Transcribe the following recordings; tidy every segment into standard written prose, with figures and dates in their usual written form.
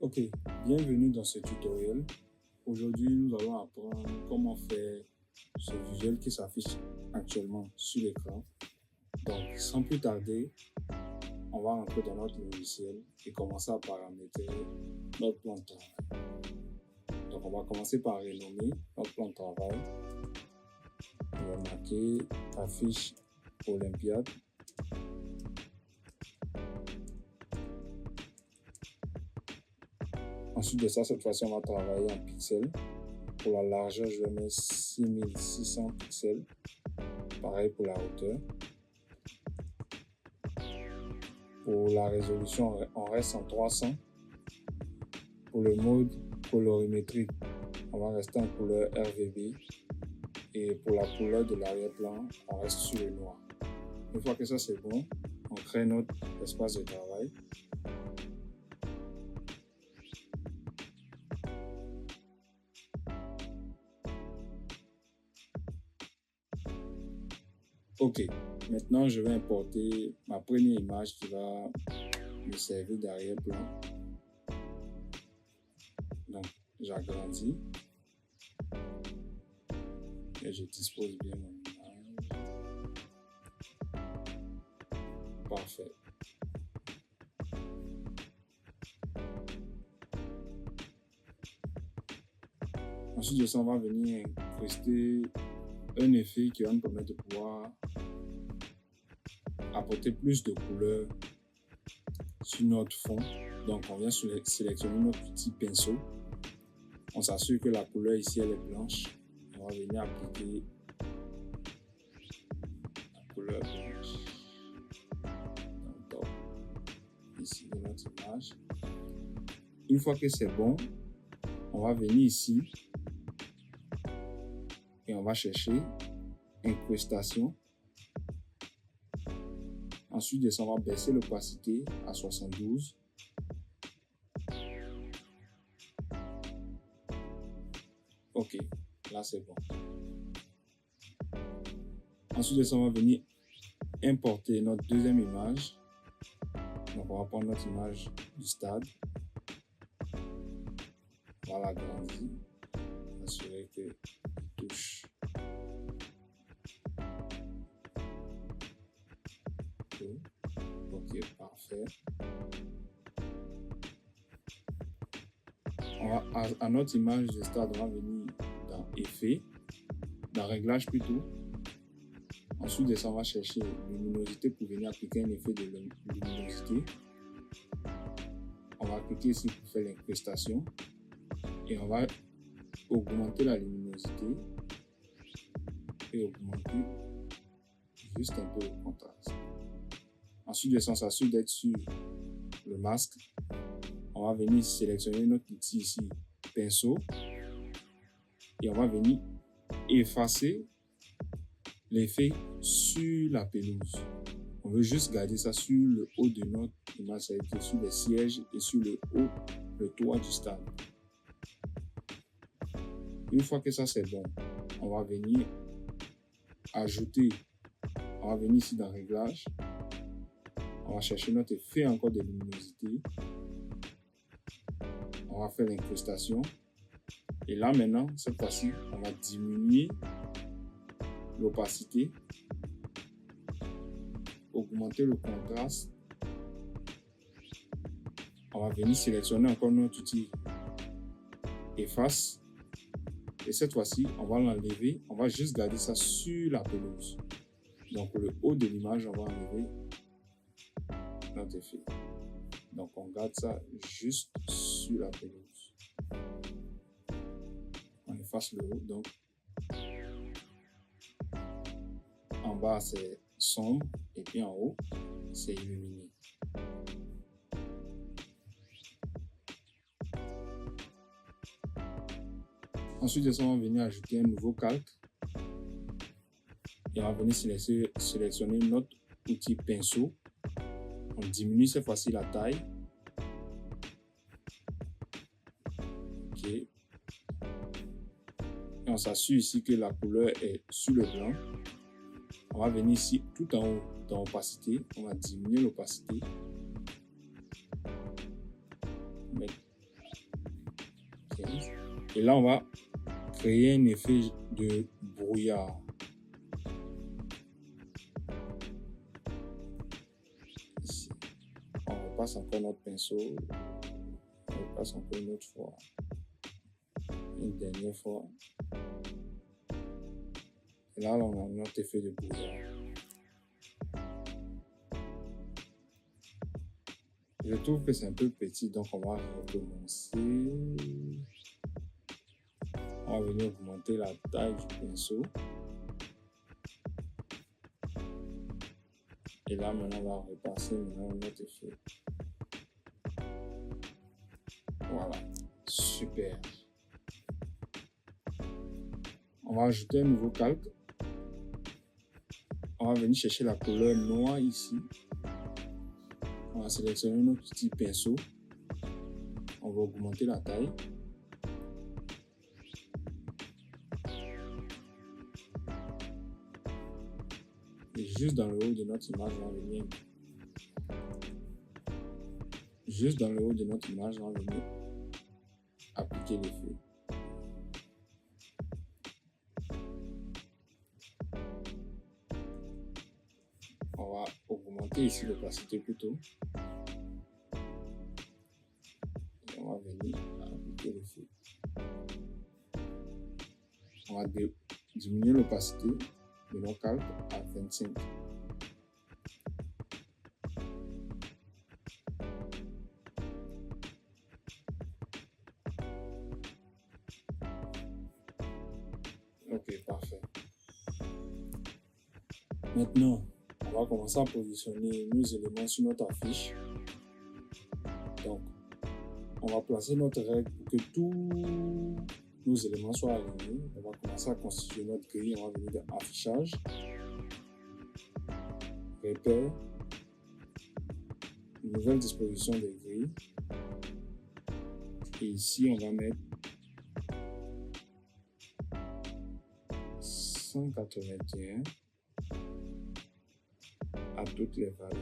Ok, bienvenue dans ce tutoriel. Aujourd'hui, nous allons apprendre comment faire ce visuel qui s'affiche actuellement sur l'écran. Donc, sans plus tarder, on va rentrer dans notre logiciel et commencer à paramétrer notre plan de travail. Donc, on va commencer par renommer notre plan de travail. On va marquer affiche Olympiade. Ensuite de ça, cette fois-ci, on va travailler en pixels. Pour la largeur, je vais mettre 6600 pixels. Pareil pour la hauteur. Pour la résolution, on reste en 300. Pour le mode colorimétrique, on va rester en couleur RGB. Et pour la couleur de l'arrière-plan, on reste sur le noir. Une fois que ça c'est bon, on crée notre espace de travail. Ok, maintenant je vais importer ma première image qui va me servir d'arrière-plan. Donc j'agrandis et je dispose bien mon image. Parfait. Ensuite de ça, on va venir incruster un effet qui va nous permettre de pouvoir apporter plus de couleurs sur notre fond. Donc on vient sélectionner notre petit pinceau. On s'assure que la couleur ici elle est blanche. On va venir appliquer la couleur blanche dans le top ici de notre image. Une fois que c'est bon, on va venir ici et on va chercher incrustation. Ensuite de ça, on va baisser l'opacité à 72. Ok, là c'est bon. Ensuite de ça, on va venir importer notre deuxième image. Donc on va prendre notre image du stade. On va l'agrandir. Assurer qu'il touche. Ok, parfait. À notre image de stade, on va venir dans Effet, dans Réglage plutôt. Ensuite de ça, on va chercher luminosité pour venir appliquer un effet de luminosité. On va cliquer ici pour faire l'incrustation et on va augmenter la luminosité et augmenter juste un peu le contraste. Ensuite de ça, on s'assure d'être sur le masque. On va venir sélectionner notre outil ici, pinceau, et on va venir effacer l'effet sur la pelouse. On veut juste garder ça sur le haut de notre image, c'est-à-dire sur les sièges et sur le haut, le toit du stade. Une fois que ça c'est bon, on va venir ajouter, on va venir ici dans Réglage, on va chercher notre effet encore de luminosité. On va faire l'incrustation. Et là maintenant, cette fois-ci, on va diminuer l'opacité, augmenter le contraste. On va venir sélectionner encore notre outil efface. Et cette fois-ci, on va l'enlever. On va juste garder ça sur la pelouse. Donc le haut de l'image, on va enlever notre effet. Donc on garde ça juste sur la pelouse. On efface le haut. Donc en bas c'est sombre et puis en haut c'est illuminé. Ensuite de ça, on va venir ajouter un nouveau calque et on va venir sélectionner notre outil pinceau. On diminue cette fois-ci la taille. Ok. Et on s'assure ici que la couleur est sur le blanc. On va venir ici tout en haut dans opacité. On va diminuer l'opacité. Mettre Et là, on va créer un effet de brouillard. Ici. On repasse encore notre pinceau. On repasse encore une autre fois. Une dernière fois. Et là, on a notre effet de brouillard. Je trouve que c'est un peu petit, donc on va recommencer. On va venir augmenter la taille du pinceau. Et là, maintenant, on va repasser notre effet. Voilà, super. On va ajouter un nouveau calque. On va venir chercher la couleur noire ici. On va sélectionner notre petit pinceau. On va augmenter la taille. Et juste dans le haut de notre image, on va venir. Juste dans le haut de notre image, on va venir appliquer l'effet. On va augmenter ici l'opacité plutôt. Et on va venir appliquer l'effet. On va diminuer l'opacité de nos calques à 25. Ok, parfait. Maintenant, on va commencer à positionner nos éléments sur notre affiche. Donc, on va placer notre règle pour que tous nos éléments soient alignés. On va commencer à constituer notre grille. On va venir dans Affichage, Repère, Nouvelle disposition des grilles. Et ici, on va mettre 181 à toutes les valeurs.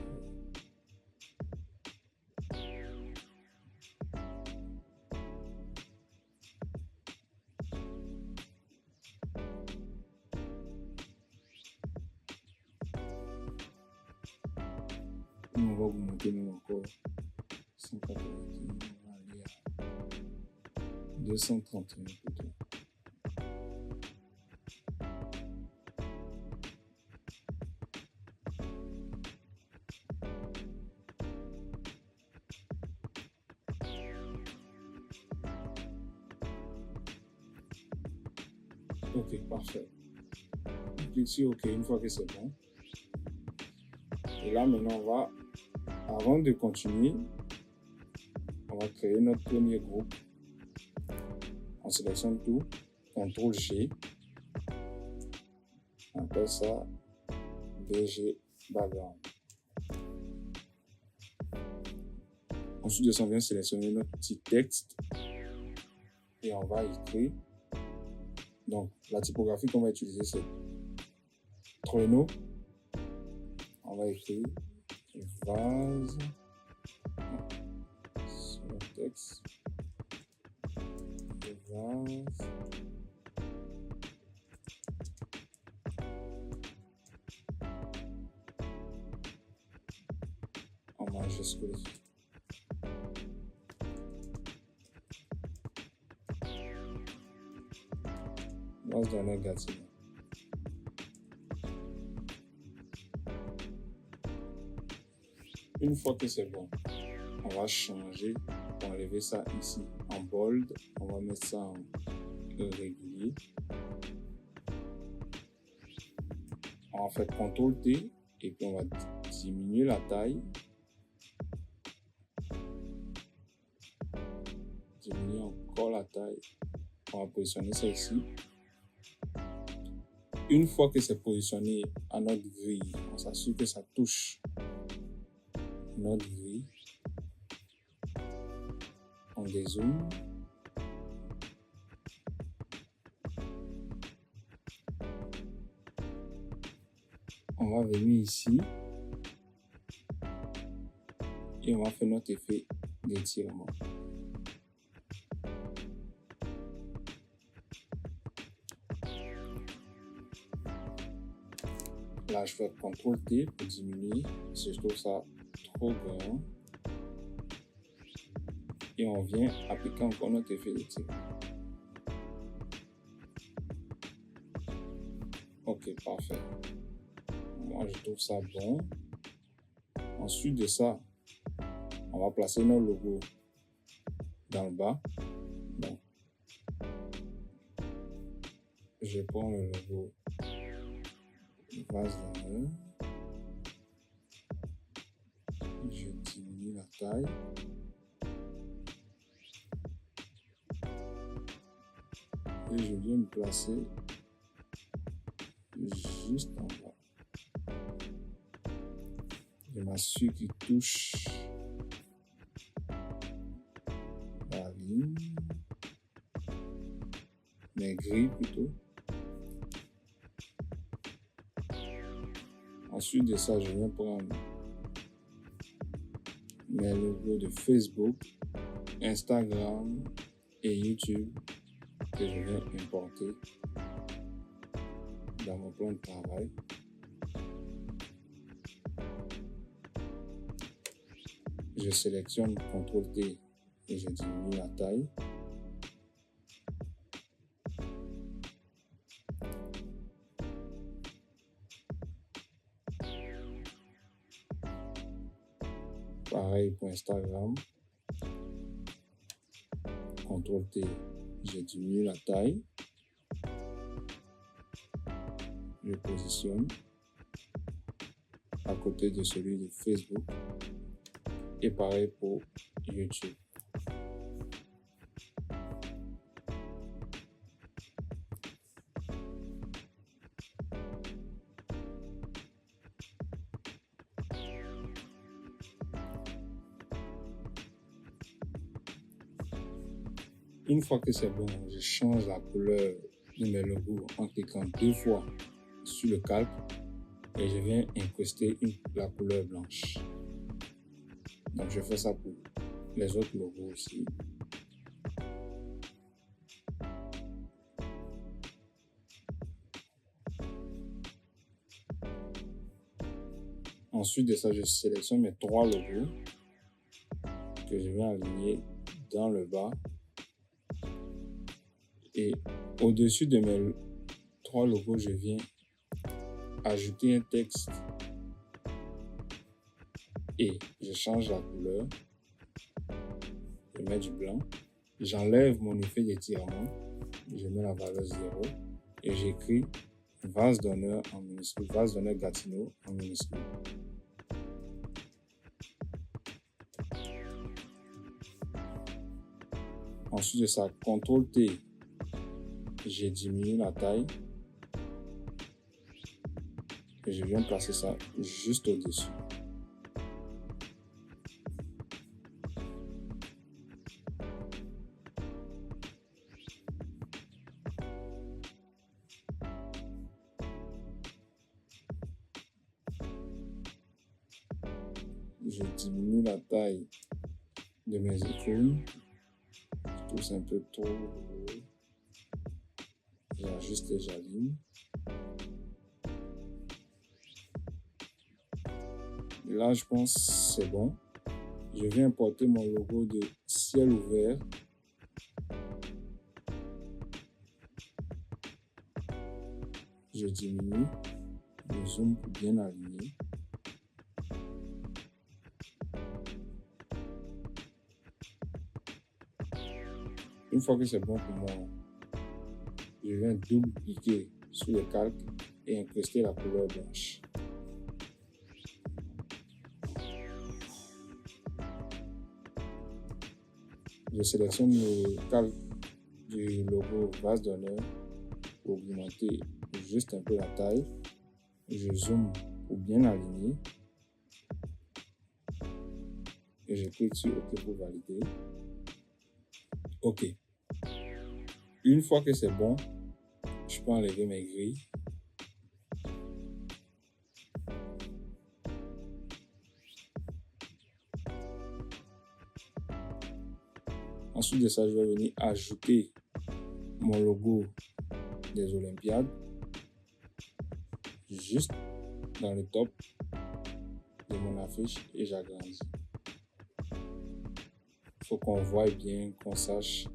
On va augmenter même encore 181, on va aller à 231 plutôt. Ok, parfait. On clique sur OK une fois que c'est bon. Et là, maintenant, avant de continuer, on va créer notre premier groupe. On sélectionne tout, CTRL-G. On appelle ça BG Background. Ensuite, on vient sélectionner notre petit texte et on va écrire. Donc, la typographie qu'on va utiliser, c'est Treno. On va écrire vase sur le texte. Vase. En majuscule. Vase dans négatif. Une fois que c'est bon, on va changer, on va enlever ça ici en bold, on va mettre ça en régulier. On va faire CTRL-T et puis on va diminuer la taille. Diminuer encore la taille. On va positionner ça ici. Une fois que c'est positionné à notre grille, on s'assure que ça touche notre grille. On dézoome. On va venir ici et on va faire notre effet d'étirement. Là, je fais CTRL T pour diminuer si je trouve ça trop grand. Et on vient appliquer encore notre effet de type. Ok, parfait. Moi, je trouve ça bon. Ensuite de ça, on va placer notre logo dans le bas. Donc, je prends le logo vase d'honneur. Je diminue la taille. Et je viens me placer juste en bas. Je m'assure qu'il touche la ligne, mais gris plutôt. Ensuite de ça, je viens prendre mes logos de Facebook, Instagram et YouTube que je viens importer dans mon plan de travail. Je sélectionne CTRL-T et je diminue la taille. Pareil pour Instagram. CTRL-T, je diminue la taille. Je positionne à côté de celui de Facebook. Et pareil pour YouTube. Une fois que c'est bon, je change la couleur de mes logos en cliquant 2 fois sur le calque et je viens incruster la couleur blanche. Donc je fais ça pour les autres logos aussi. Ensuite de ça, je sélectionne mes 3 logos que je viens aligner dans le bas. Et au-dessus de mes 3 logos, je viens ajouter un texte et je change la couleur. Je mets du blanc. J'enlève mon effet d'étirement. Je mets la valeur 0 et j'écris vase d'honneur en minuscule, vase d'honneur Gatineau en minuscule. Ensuite de ça, CTRL-T, j'ai diminué la taille et je viens placer ça juste au-dessus. Je diminue la taille de mes icônes. Je trouve ça un peu trop gros. J'ajuste et j'aligne. Là, je pense que c'est bon. Je vais importer mon logo de ciel ouvert. Je diminue. Je zoome pour bien aligner. Une fois que c'est bon pour moi, je viens double-cliquer sur le calque et incruster la couleur blanche. Je sélectionne le calque du logo vase d'honneur pour augmenter juste un peu la taille. Je zoome pour bien aligner. Et je clique sur OK pour valider. OK. Une fois que c'est bon, je peux enlever mes grilles. Ensuite de ça, je vais venir ajouter mon logo des Olympiades. Juste dans le top de mon affiche et j'agrandis. Il faut qu'on voie bien, qu'on sache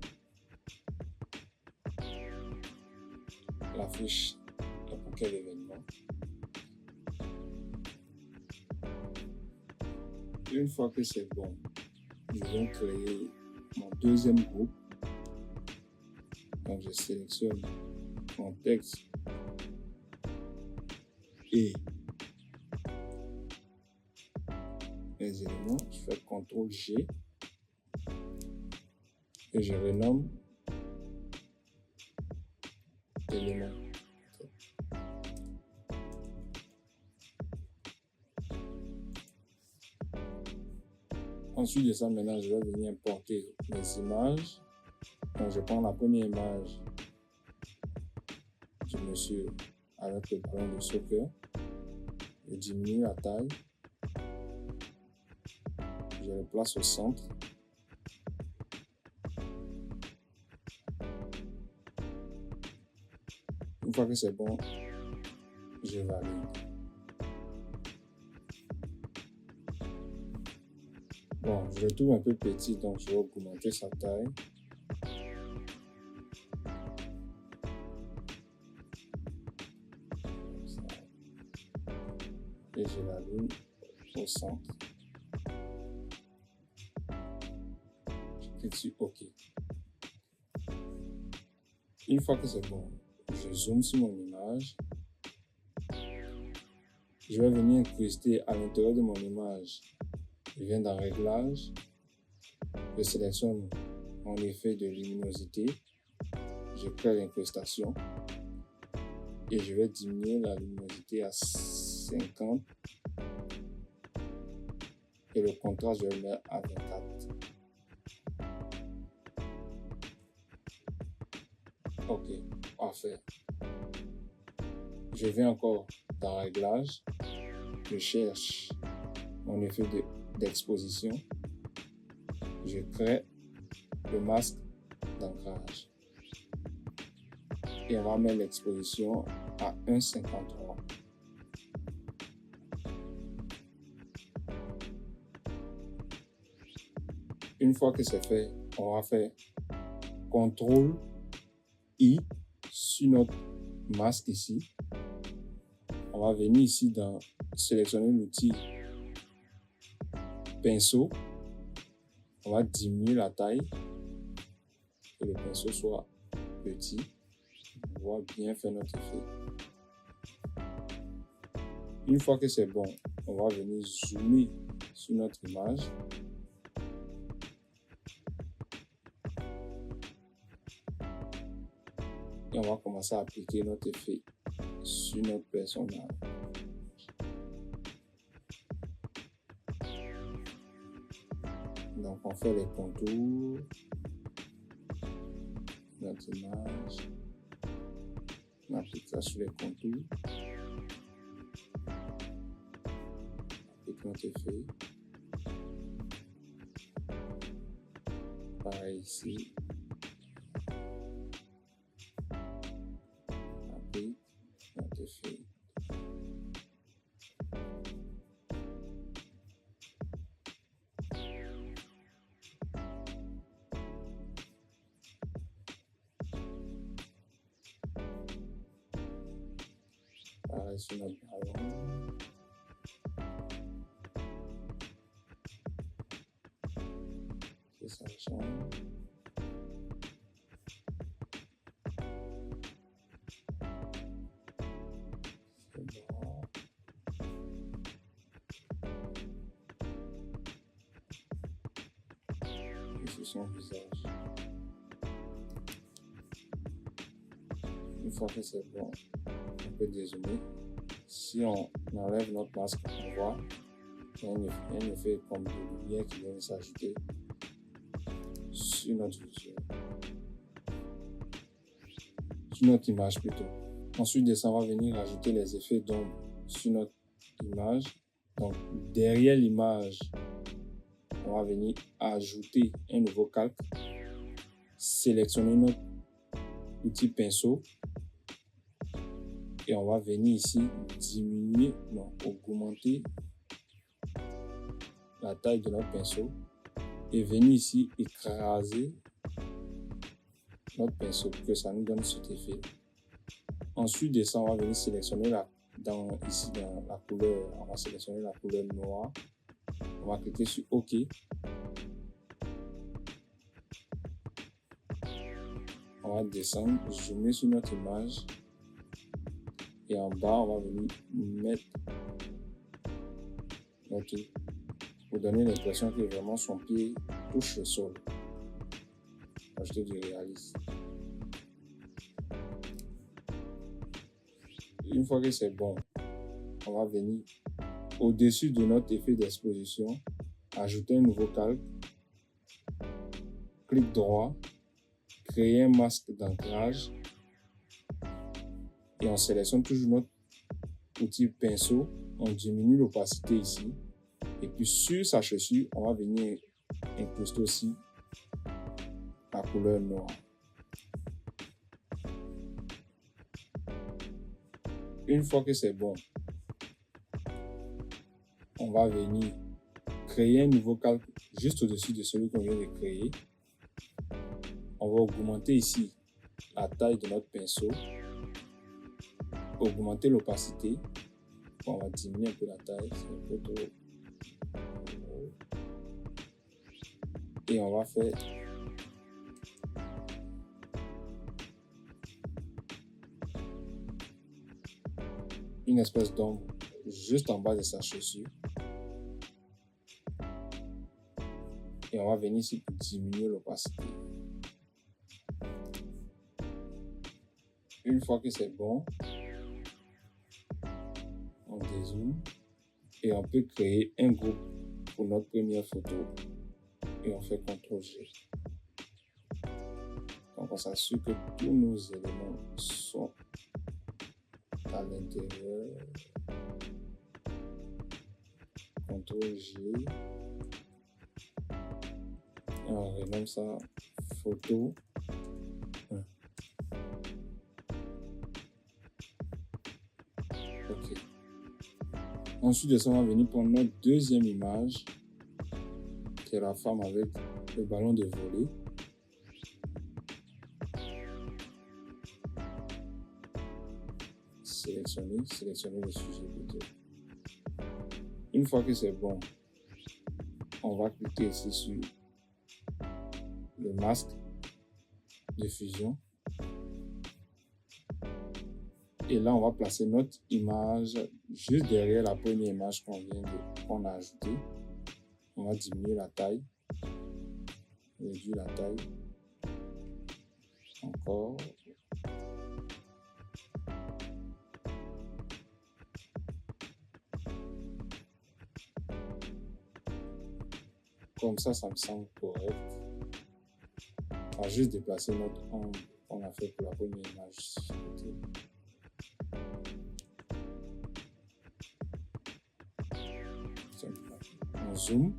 l'affiche est pour quel événement. Une fois que c'est bon, je vais créer mon deuxième groupe. Donc je sélectionne mon texte et les éléments. Je fais CTRL G et je renomme élément. Ensuite de ça, maintenant, je vais venir importer les images. Donc, je prends la première image du monsieur avec le ballon de soccer. Je diminue la taille. Je le place au centre. Une fois que c'est bon, je valide. Bon, je le trouve un peu petit, donc je vais augmenter sa taille. Et je l'allume au centre. Je clique sur OK. Une fois que c'est bon, je zoome sur mon image. Je vais venir incruster à l'intérieur de mon image. Je viens dans Réglages. Je sélectionne mon effet de luminosité. Je crée l'incrustation. Et je vais diminuer la luminosité à 50. Et le contraste, je vais le mettre à 24. OK, parfait. Je vais encore dans Réglages. Je cherche mon effet d'exposition. Je crée le masque d'ancrage. Et on va mettre l'exposition à 1,53. Une fois que c'est fait, on va faire CTRL I sur notre masque ici. On va venir ici dans sélectionner l'outil pinceau. On va diminuer la taille, que le pinceau soit petit. On va bien faire notre effet. Une fois que c'est bon, on va venir zoomer sur notre image. Et on va commencer à appliquer notre effet sur notre personnage. Donc on fait les contours, notre image, on applique ça sur les contours, on applique notre effet, pareil ici, on applique notre effet. Pareil sur notre ballon. Et ça change. C'est bon. Et sur son visage. Une fois que c'est bon, on peut dézoomer. Si on enlève notre masque, on voit qu'il y a un effet comme de lumière qui vient de s'ajouter sur notre visuel, sur notre image plutôt. Ensuite de ça, on va venir ajouter les effets d'ombre sur notre image. Donc derrière l'image, on va venir ajouter un nouveau calque, sélectionner notre outil pinceau Et on va venir ici augmenter la taille de notre pinceau et venir ici écraser notre pinceau pour que ça nous donne cet effet. Ensuite de ça, on va venir sélectionner dans la couleur, on va sélectionner la couleur noire. On va cliquer sur OK. On va descendre, zoomer sur notre image. Et en bas, on va venir mettre pour donner l'impression que vraiment son pied touche le sol. Ajouter du réalisme. Une fois que c'est bon, on va venir au-dessus de notre effet d'exposition, ajouter un nouveau calque, clic droit, créer un masque d'ancrage et on sélectionne toujours notre outil pinceau, on diminue l'opacité ici et puis sur sa chaussure, on va venir incruster aussi la couleur noire. Une fois que c'est bon, on va venir créer un nouveau calque juste au-dessus de celui qu'on vient de créer. On va augmenter ici la taille de notre pinceau, augmenter l'opacité. On va diminuer un peu la taille, c'est un peu trop. Et on va faire une espèce d'ombre juste en bas de sa chaussure. Et on va venir ici pour diminuer l'opacité. Une fois que c'est bon, on dézoome et on peut créer un groupe pour notre première photo. Et on fait CTRL-G. Donc on s'assure que tous nos éléments sont à l'intérieur. CTRL-G. Et on renomme ça photo 1. OK. Ensuite de ça, on va venir prendre notre deuxième image, qui est la femme avec le ballon de volley. Sélectionner le sujet plutôt. Une fois que c'est bon, on va cliquer ici sur le masque de fusion. Et là, on va placer notre image juste derrière la première image qu'on a ajoutée. On va diminuer la taille, réduire la taille, encore. Comme ça me semble correct. On va juste déplacer notre ombre qu'on a fait pour la première image. On zoome.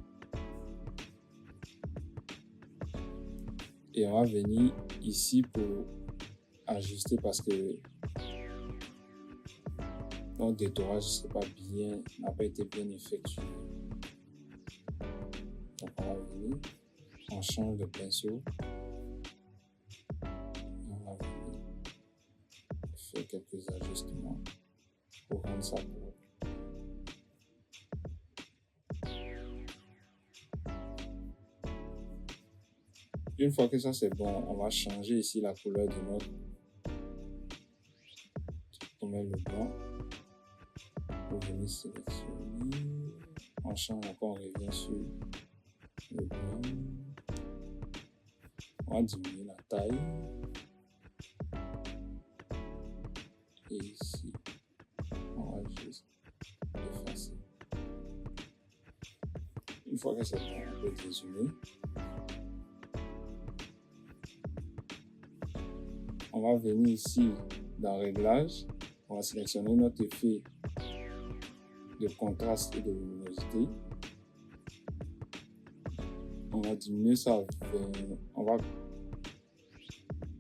Et on va venir ici pour ajuster parce que notre détourage n'a pas été bien effectué. Donc on va venir, on change de pinceau. On va venir faire quelques ajustements pour rendre ça propre. Une fois que ça c'est bon, on va changer ici la couleur de notre. On met le blanc pour venir sélectionner. On change encore, on revient sur le blanc. On va diminuer la taille. Et ici, on va juste effacer. Une fois que c'est bon, on peut dézoomer. On va venir ici dans Réglages. On va sélectionner notre effet de contraste et de luminosité. On va diminuer ça à 20. On va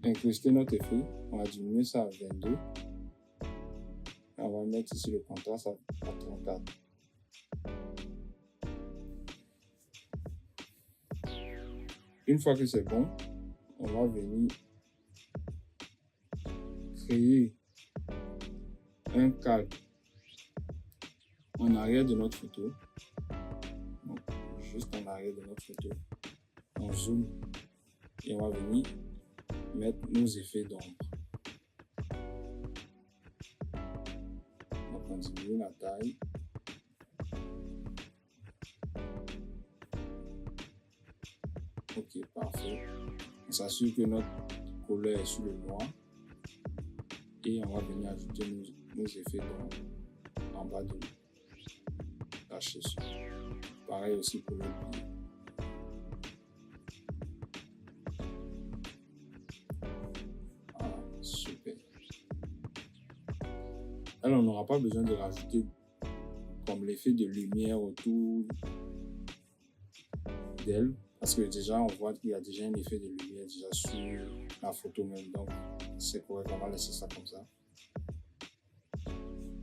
incruster notre effet. On va diminuer ça à 22. On va mettre ici le contraste à 34. Une fois que c'est bon, on va venir créer un calque en arrière de notre photo. Donc, juste en arrière de notre photo. On zoome et on va venir mettre nos effets d'ombre. Donc, on diminue la taille. Ok, parfait. On s'assure que notre couleur est sur le noir. Et on va venir ajouter nos effets d'ombre en bas de la chaussure. Pareil aussi pour le pied. Voilà, super. Alors, on n'aura pas besoin de rajouter comme l'effet de lumière autour d'elle, parce que déjà, on voit qu'il y a déjà un effet de lumière déjà sur la photo même. Donc, c'est correct, on va laisser ça comme ça.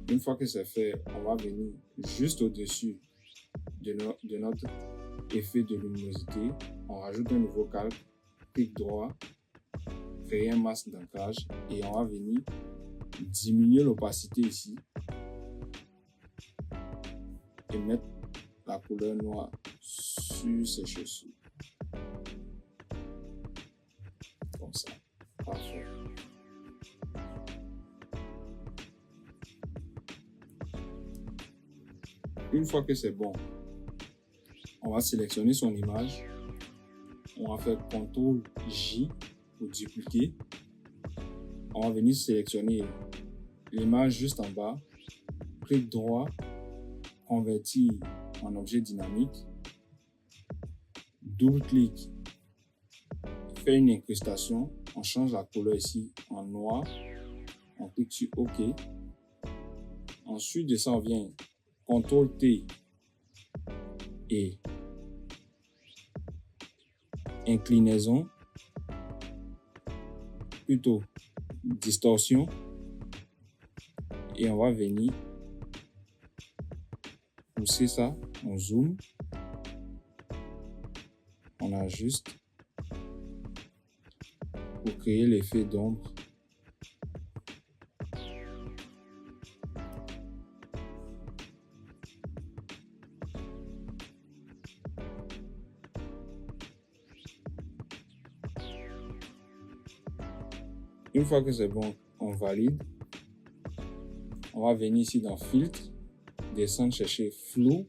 Une fois que c'est fait, on va venir juste au-dessus de notre effet de luminosité. On rajoute un nouveau calque, clic droit, créer un masque d'ancrage et on va venir diminuer l'opacité ici et mettre la couleur noire sur ces chaussures. Comme ça. Parfait. Une fois que c'est bon, on va sélectionner son image. On va faire CTRL J pour dupliquer. On va venir sélectionner l'image juste en bas. Clic droit, convertir en objet dynamique. Double-clic, faire une incrustation. On change la couleur ici en noir. On clique sur OK. Ensuite de ça, on vient CTRL T et inclinaison, plutôt distorsion, et on va venir pousser ça, on zoome, on ajuste pour créer l'effet d'ombre. Une fois que c'est bon, on valide. On va venir ici dans Filtre, descendre chercher Flou,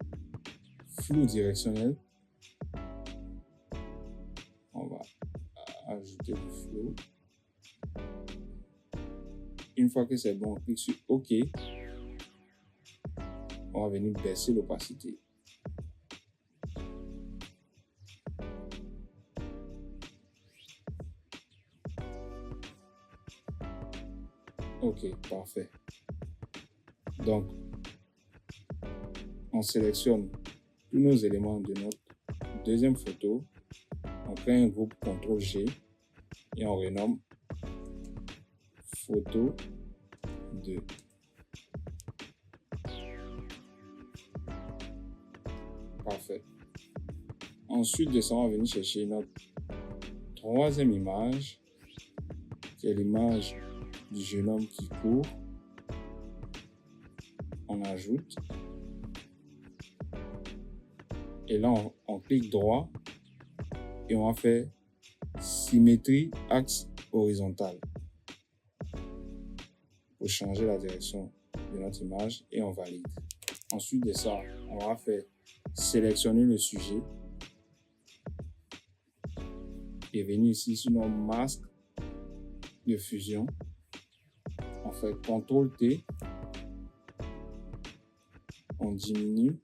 Flou directionnel. On va ajouter du flou. Une fois que c'est bon, on clique sur OK. On va venir baisser l'opacité. OK, parfait. Donc, on sélectionne tous nos éléments de notre deuxième photo. On crée un groupe CTRL-G et on renomme photo 2. Parfait. Ensuite de ça, on va venir chercher notre troisième image, qui est l'image du jeune homme qui court. On ajoute. Et là, on clique droit et on va faire symétrie axe horizontal pour changer la direction de notre image et on valide. Ensuite de ça, on va faire sélectionner le sujet et venir ici sur nos masques de fusion. On fait CTRL T, on diminue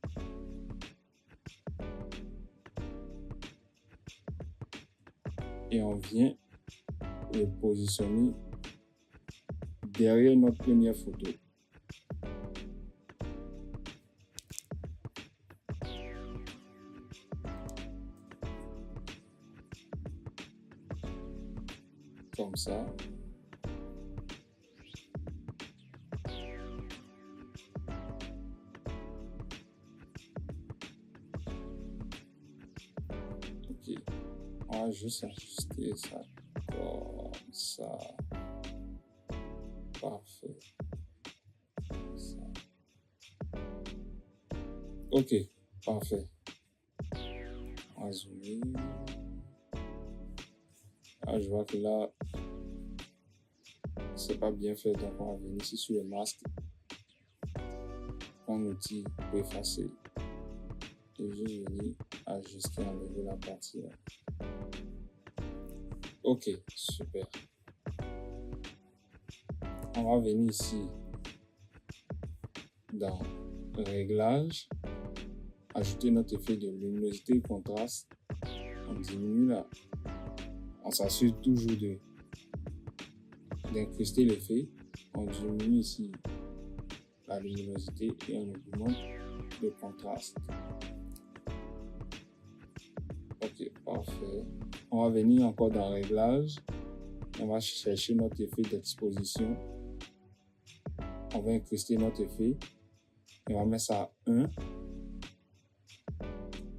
et on vient le positionner derrière notre première photo. Comme ça. va juste ajuster ça comme ça. Parfait. Ça. Ok, parfait. On va zoomer. Ah, je vois que là, c'est pas bien fait, donc on va venir ici sur le masque. Prendre l'outil pour effacer. Et juste venir ajuster, enlever la partie là. Ok, super. On va venir ici dans Réglages, ajouter notre effet de luminosité et contraste. On diminue là. On s'assure toujours d'incruster l'effet. On diminue ici la luminosité et on augmente le contraste. Ok, parfait. On va venir encore dans Réglages. On va chercher notre effet d'exposition. On va incruster notre effet. Et on va mettre ça à 1,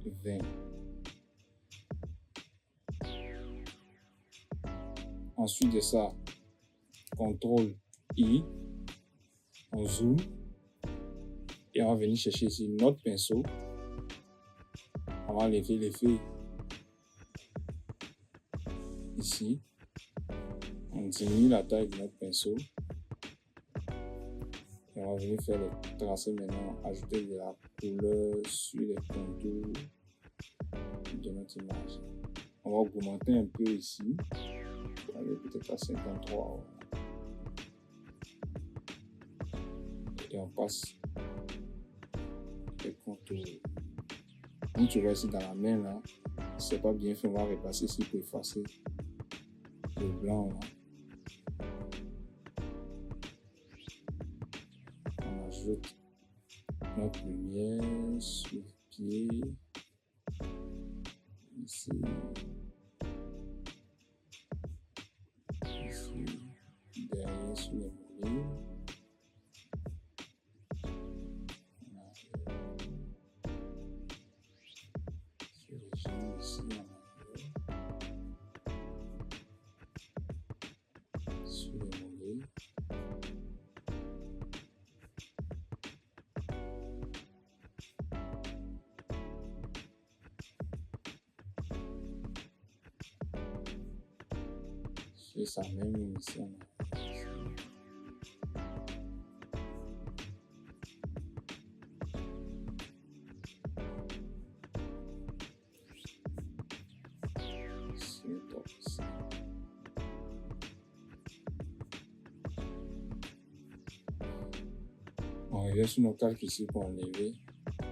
20. Ensuite de ça, CTRL I, on zoome et on va venir chercher ici notre pinceau. On va enlever l'effet ici. On diminue la taille de notre pinceau. Et on va venir faire le tracé maintenant, ajouter de la couleur sur les contours de notre image. On va augmenter un peu ici. On va aller peut-être à 53. Et on passe les contours. Comme tu vois ici dans la main là, c'est pas bien fait, on va repasser ici pour effacer le blanc là. On ajoute notre lumière sur le pied. Ici. Ici. Derrière sur les mollets. Sur les genoux ici en arrière. Sur les mollets. Sur sa même ici en arrière. On revient sur nos calques ici pour enlever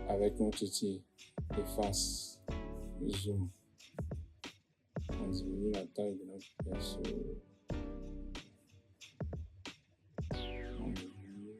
avec notre outil efface, zoom. On diminue la taille de notre pinceau. On diminue.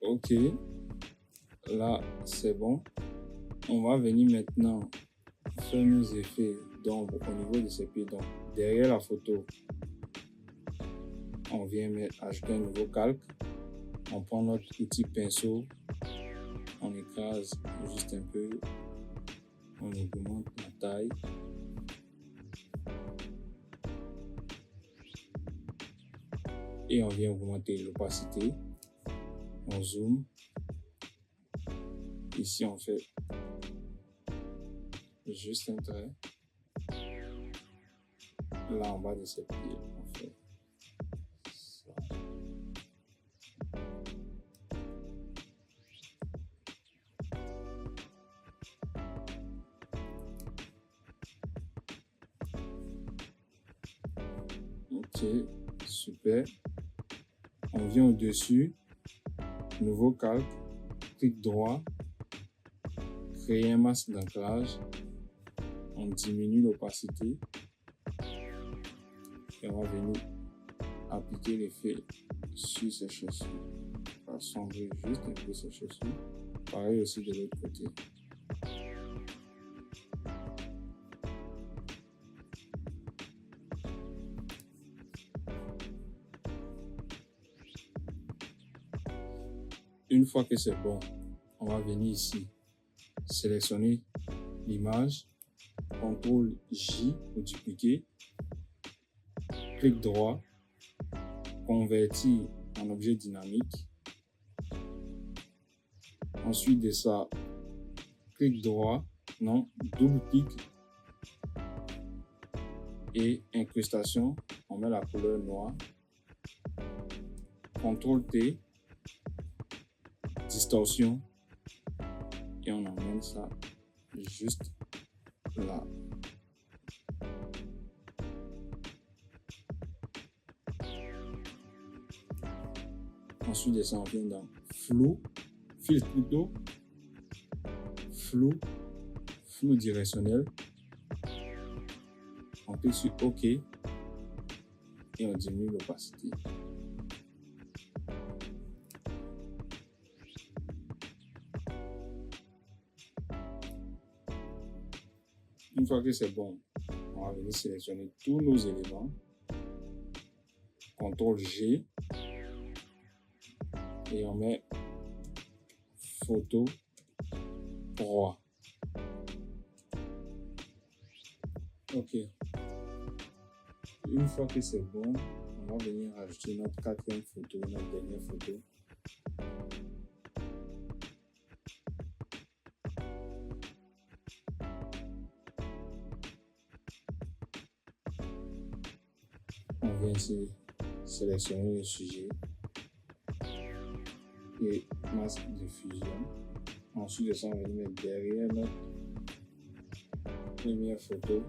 Ok, là c'est bon. On va venir maintenant faire nos effets d'ombre au niveau de ces pieds. Donc derrière la photo, on vient ajouter un nouveau calque. On prend notre petit pinceau, on écrase juste un peu, on augmente la taille. Et on vient augmenter l'opacité. On zoome. Ici, on fait juste un trait. Là, en bas de ses pieds, on fait ça. Ok, super. On vient au-dessus, nouveau calque, clic droit, créer un masque d'ancrage, on diminue l'opacité et on va venir appliquer l'effet sur ces chaussures. s'assombrir juste un peu ces chaussures. Pareil aussi de l'autre côté. Une fois que c'est bon, on va venir ici, sélectionner l'image, CTRL J pour dupliquer, clic droit, convertir en objet dynamique. Ensuite de ça, clic droit, non, double clic et incrustation, on met la couleur noire. CTRL T, distorsion et on emmène ça juste là. Ensuite de ça, on vient dans flou, filtre plutôt, flou directionnel. On clique sur OK et on diminue l'opacité. Une fois que c'est bon, on va venir sélectionner tous nos éléments. CTRL G et on met photo droit. OK. Une fois que c'est bon, on va venir rajouter notre quatrième photo, notre dernière photo. On vient ici sélectionner le sujet et masque de fusion. Ensuite de ça, on va mettre derrière notre première photo.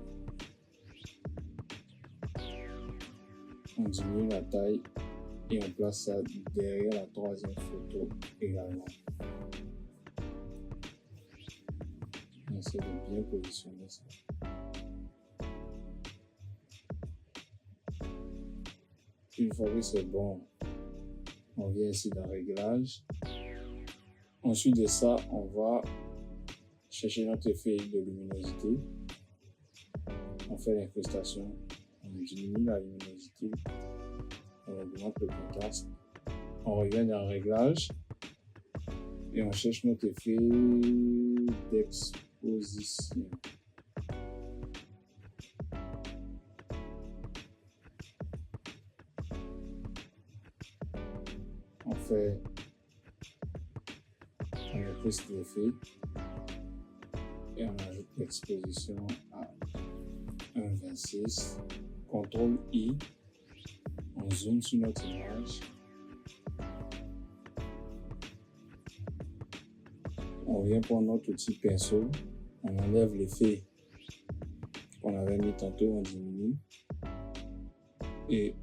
On diminue la taille et on place ça derrière la troisième photo également. On essaie de bien positionner ça. Une fois que c'est bon, on vient ici dans Réglages. Ensuite de ça, on va chercher notre effet de luminosité. On fait l'incrustation, on diminue la luminosité, on augmente le contraste. On revient dans Réglages et on cherche notre effet d'exposition. On fait un incruste l'effet et on ajoute l'exposition à 1,26. CTRL I, on zoome sur notre image. On vient prendre notre outil pinceau, on enlève l'effet qu'on avait mis tantôt, on diminue et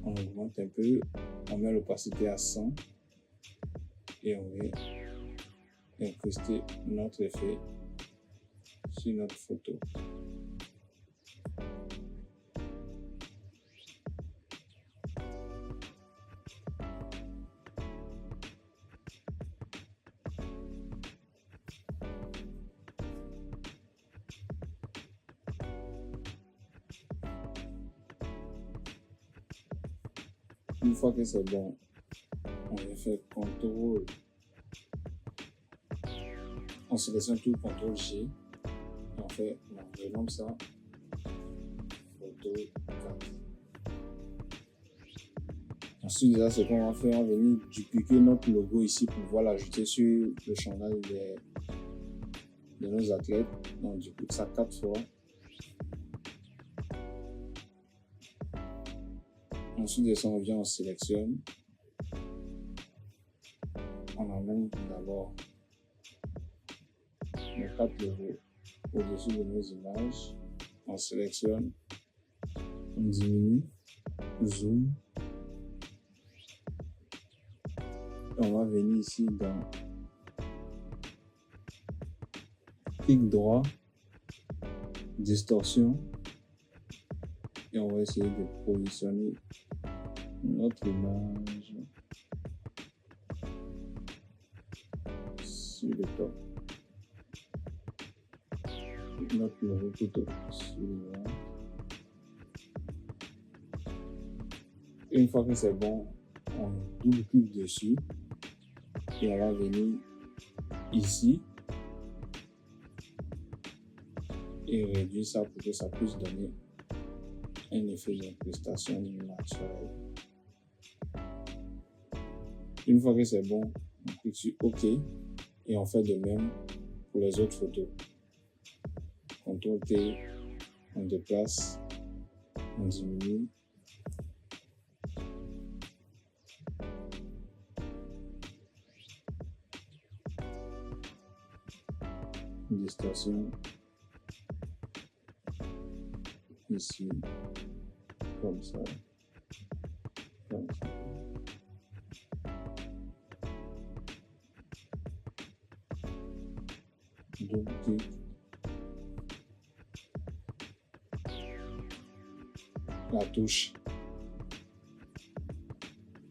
on augmente un peu, on met l'opacité à 100 et on vient incruster notre effet sur notre photo. Une fois que c'est bon, on vient faire CTRL. On sélectionne tout, CTRL G. Et on renomme ça photo 4. Ensuite, là, ce qu'on va faire, on va venir dupliquer notre logo ici pour pouvoir l'ajouter sur le chandail de nos athlètes. On duplique ça 4 fois. Ensuite de ça, on vient, on sélectionne. On emmène d'abord les 4 logos au-dessus de nos images. On sélectionne, on diminue, zoom. On va venir ici dans clic droit, distorsion. Et on va essayer de positionner notre image sur le top. Notre logo plutôt sur le bas. Une fois que c'est bon, on double-clique dessus et on va venir ici et réduire ça pour que ça puisse donner un effet d'incrustation naturelle. Une fois que c'est bon, on clique sur OK et on fait de même pour les autres photos. CTRL T, on déplace, on diminue. Distorsion ici, comme ça, comme ça. Double-clic. La touche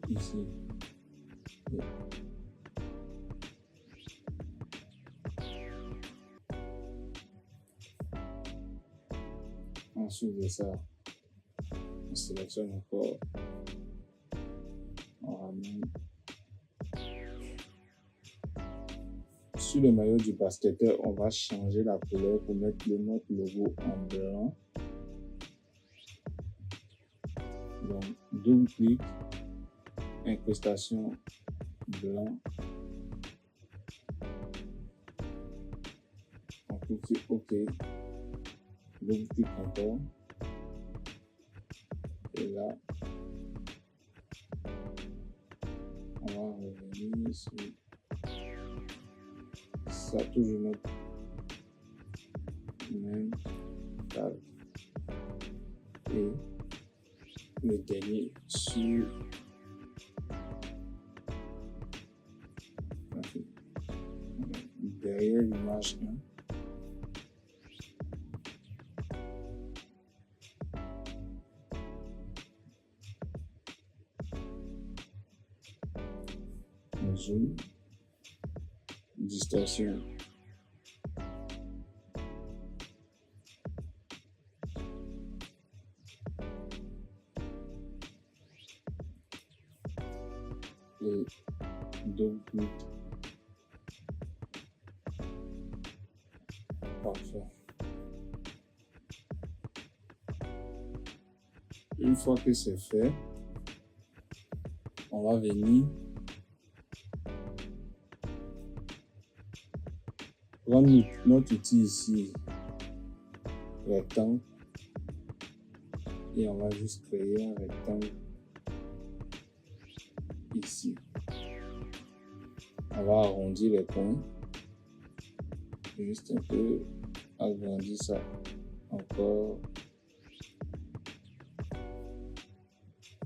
ici. Et ensuite de ça, on sélectionne encore, on ramène. Sur le maillot du basketteur, on va changer la couleur pour mettre notre logo en blanc. Donc, double-clic, incrustation blanc. On clique sur OK. Double-clic encore. Et là, on va revenir sur ça, toujours notre même table. Et le dernier sur derrière l'image 1. On zoom, distorsion. Et double-clic. Parfait. Une fois que c'est fait, on va venir prendre notre outil ici, rectangle, et on va juste créer un rectangle ici. On va arrondir les coins, juste un peu, agrandir ça encore.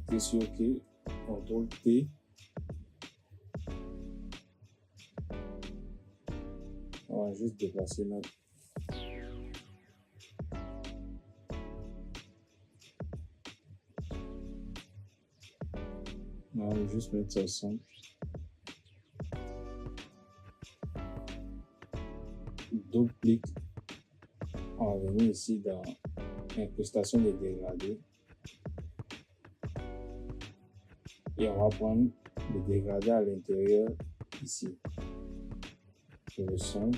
C'est sûr que CTRL T. On va juste déplacer notre. On va juste mettre ça au centre. Double-clic. On va venir ici dans incrustation des dégradés. Et on va prendre le dégradé à l'intérieur ici. Sur le son.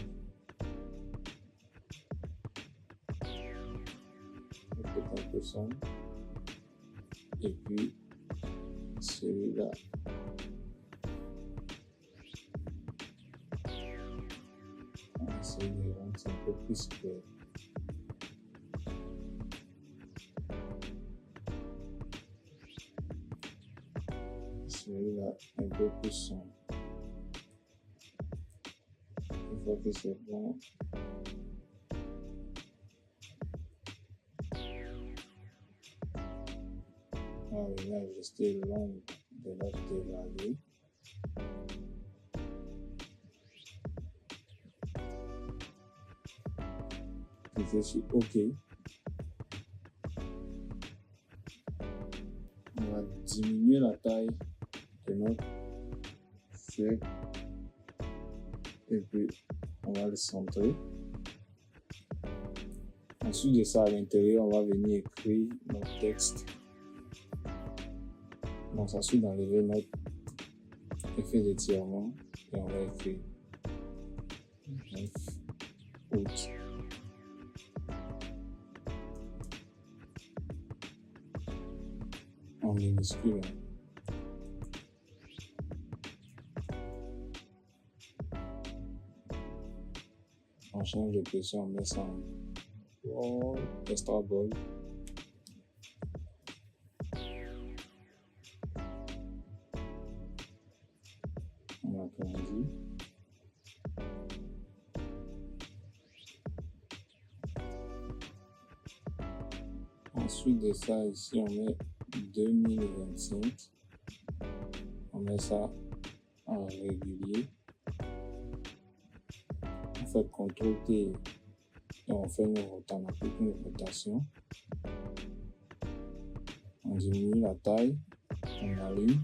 Peut-être un peu sombre. Et puis celui-là. On va essayer de rendre ça un peu plus clair. Celui-là un peu plus sombre. Une fois que c'est bon, on va venir ajuster l'ombre de notre dégradé. Cliquez sur OK. On va diminuer la taille de notre cercle et puis on va le centrer. Ensuite de ça, à l'intérieur, on va venir écrire notre texte. Donc, ça suit d'enlever notre effet d'étirement et on va écrire 9 août. En minuscule. On change de position, on met ça en extra bold. On agrandit. Ensuite de ça, ici, on met 2025. On met ça en régulier. On fait CTRL-T et on fait une rotation. On diminue la taille. On allume.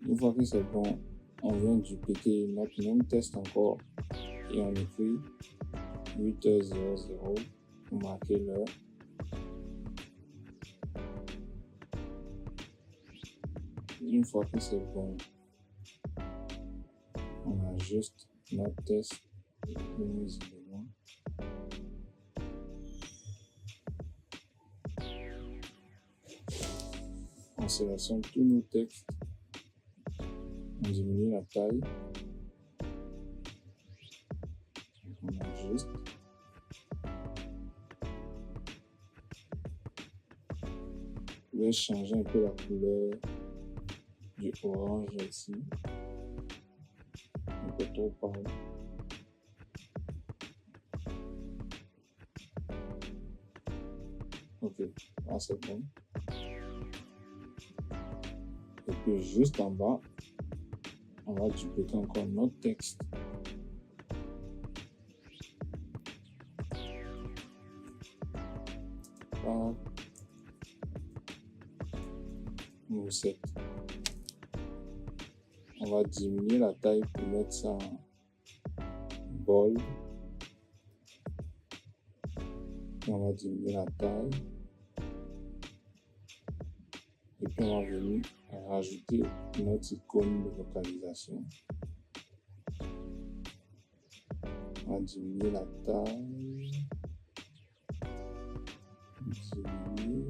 Une fois que c'est bon, on vient dupliquer notre même test encore et on écrit 8h00 pour marquer l'heure. Une fois que c'est bon, on ajuste notre test inévitablement. On sélectionne tous nos textes. On diminue la taille. On ajuste. Je vais changer un peu la couleur du orange ici. Un peu trop pâle. Ok, là c'est bon. Et puis juste en bas, on va dupliquer encore notre texte. Par nos 7. On va diminuer la taille pour mettre ça en bold. Et on va diminuer la taille. Et puis on va venir rajouter notre icône de localisation. On va diminuer la taille. Diminuer.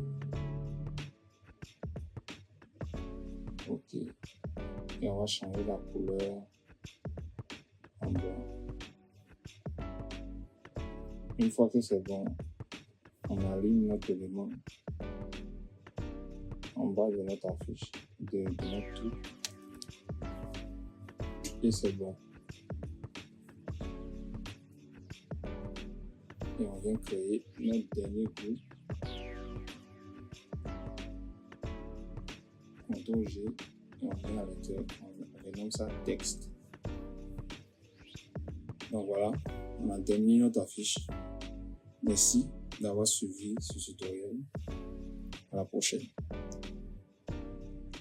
Ok. Et on va changer la couleur en blanc. Une fois que c'est bon, on aligne notre élément en bas de notre affiche, de notre truc. Et c'est bon. Et on vient créer notre dernier groupe. CTRL-G et on vient à l'intérieur, on renomme ça texte. Donc voilà, on a terminé notre affiche. Merci d'avoir suivi ce tutoriel. À la prochaine.